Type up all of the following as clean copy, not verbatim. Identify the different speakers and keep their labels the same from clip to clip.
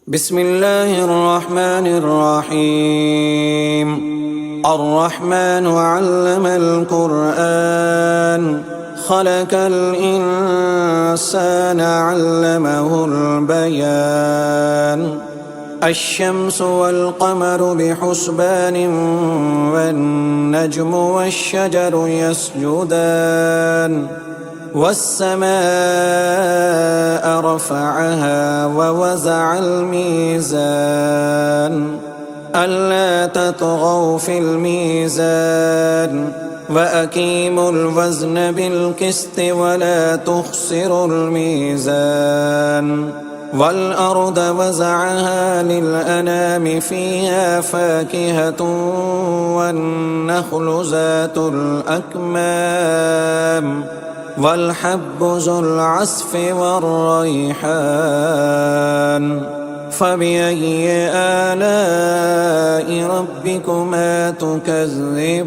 Speaker 1: بسم الله الرحمن الرحيم. الرحمن علم القرآن خلق الإنسان علمه البيان. الشمس والقمر بحسبان والنجم والشجر يسجدان والسماء رفعها ووزع الميزان ألا تطغوا في الميزان وأقيموا الوزن بالقسط ولا تخسروا الميزان. والأرض وزعها للأنام فيها فاكهة والنخل ذات الأكمام والحب ذو العصف والريحان. فبأي آلاء ربكما تكذبان؟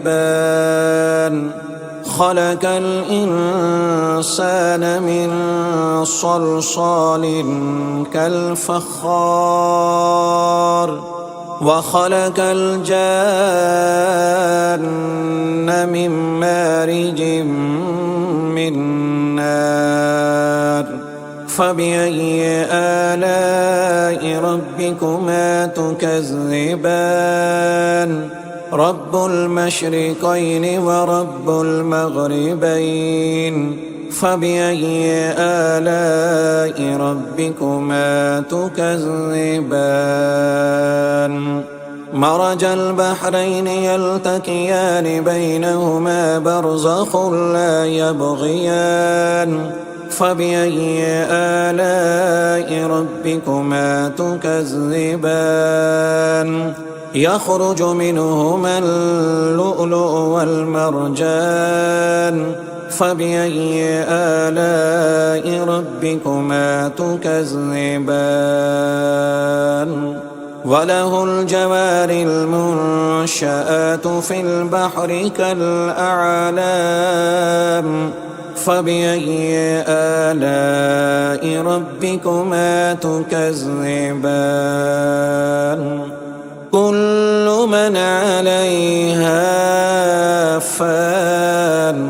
Speaker 1: خلق الإنسان من صلصال كالفخار وخلق الجان من مارج من نار. فبأي آلاء ربكما تكذبان؟ رب المشرقين ورب المغربين. فبأي آلاء ربكما تكذبان؟ مرج البحرين يلتقيان بينهما برزخ لا يبغيان. فبأي آلاء ربكما تكذبان؟ يخرج منهما اللؤلؤ والمرجان. فبأي آلاء ربكما تكذبان؟ وله الجوار المنشآت في البحر كالأعلام. فبأي آلاء ربكما تكذبان؟ كل من عليها فان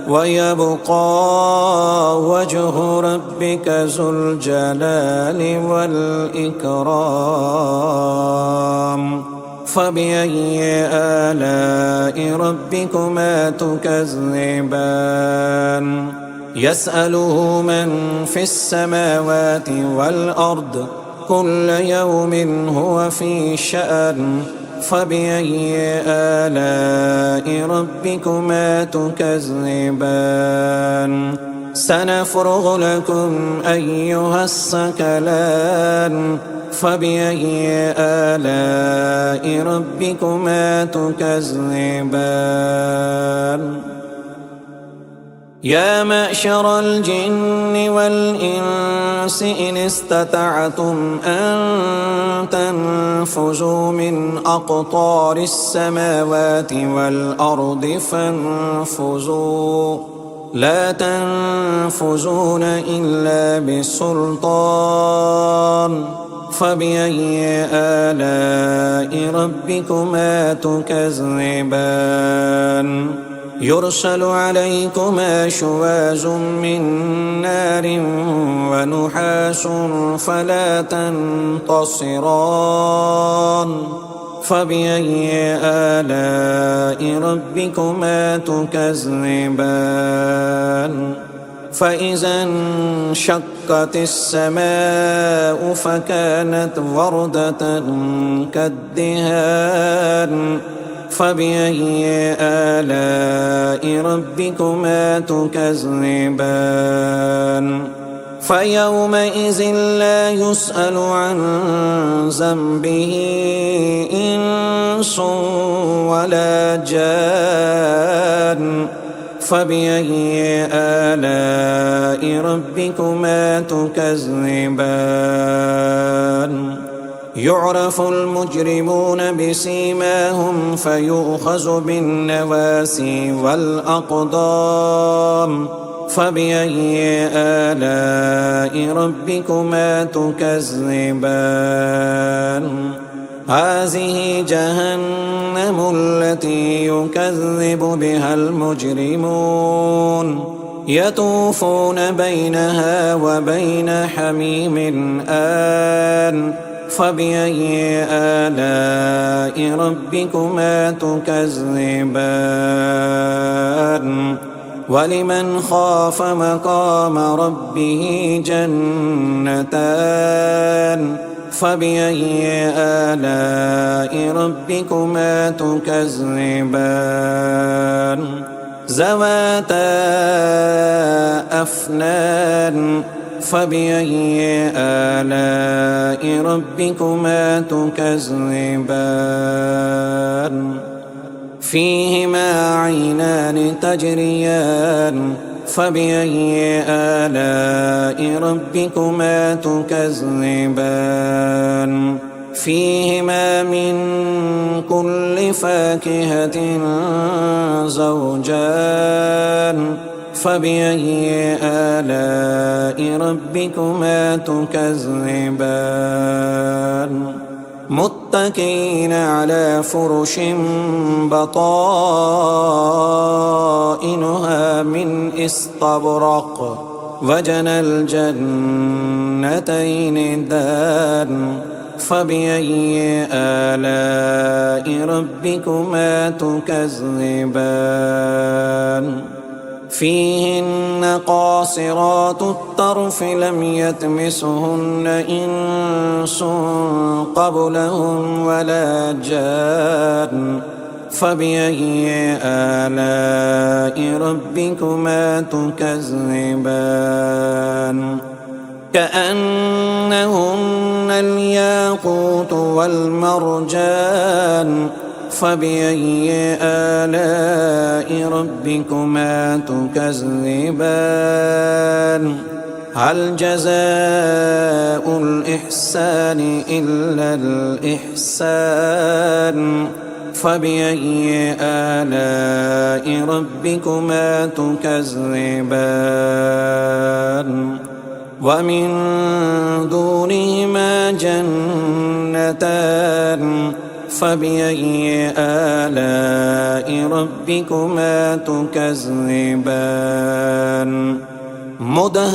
Speaker 1: ويبقى وجه ربك ذو الجلال والإكرام. فبأي آلاء ربكما تكذبان؟ يسأله من في السماوات والأرض كل يوم هو في شأن. فبأي آلاء ربكما تكذبان؟ سنفرغ لكم أيها الثقلان. فبأي آلاء ربكما تكذبان؟ يا معشر الجن والإنس إن استطعتم أن تنفذوا من أقطار السماوات والأرض فانفذوا لا تنفذون إلا بسلطان. فبأي آلاء ربكما تكذبان؟ يرسل عليكما شواظ من نار ونحاس فلا تنتصران. فبأي آلاء ربكما تكذبان؟ فإذا انشقت السماء فكانت وردة كالدهان. فبأي آلاء ربكما تكذبان؟ فيومئذ لا يسأل عن ذنبه إنس ولا جان. فبأي آلاء ربكما تكذبان؟ يعرف المجرمون بسيماهم فيؤخذ بالنواسي والأقدام. فبأي آلاء ربكما تكذبان هذه جهنم التي يكذب بها المجرمون يطوفون بينها وبين حميم آن فبأي آلاء ربكما تكذبان ولمن خاف مقام ربه جنتان فبأي آلاء ربكما تكذبان ذواتا أفنان فبأي آلاء ربكما تكذبان فيهما عينان تجريان فبأي آلاء ربكما تكذبان فيهما من كل فاكهة زوجان فبأي آلاء ربكما تكذبان متكئين على فرش بطائنها من استبرق وجنى الجنتين دان فبأي آلاء ربكما تكذبان فيهن قاصرات الطرف لم يطمثهن إنس قبلهم ولا جان فبأي آلاء ربكما تكذبان كأنهن الياقوت والمرجان فبأي آلاء ربكما تكذبان هل جزاء الإحسان إلا الإحسان فبأي آلاء ربكما تكذبان ومن دونهما جنتان فبأي آلاء ربكما تكذبان مدهامتان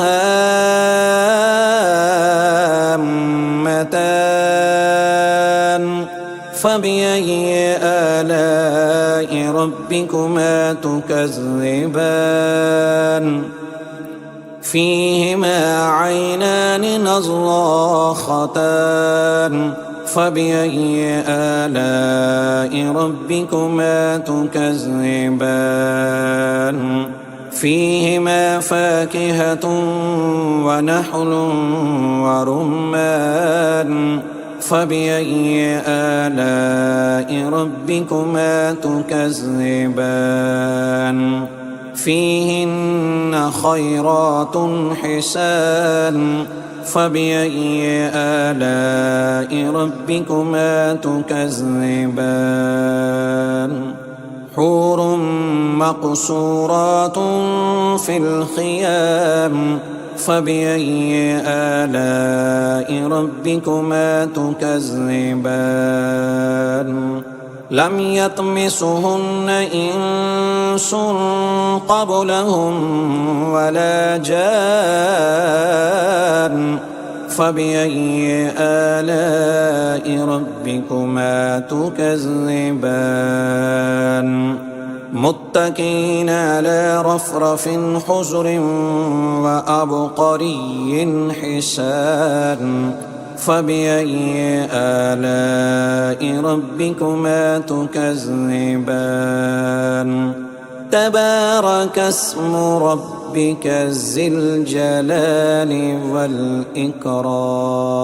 Speaker 1: فبأي آلاء ربكما تكذبان فيهما عينان نضاختان فبأي آلاء ربكما تكذبان فيهما فاكهة ونحل ورمان فبأي آلاء ربكما تكذبان فيهن خيرات حسان فبأي آلاء ربكما تكذبان حور مقصورات في الخيام فبأي آلاء ربكما تكذبان لم يطمثهن إنس قبلهم ولا جان فبأي آلاء ربكما تكذبان متكئين على رفرف خضر وعبقري حسان فبأي آلاء ربكما تكذبان تبارك اسم ربك ذي الجلال والإكرام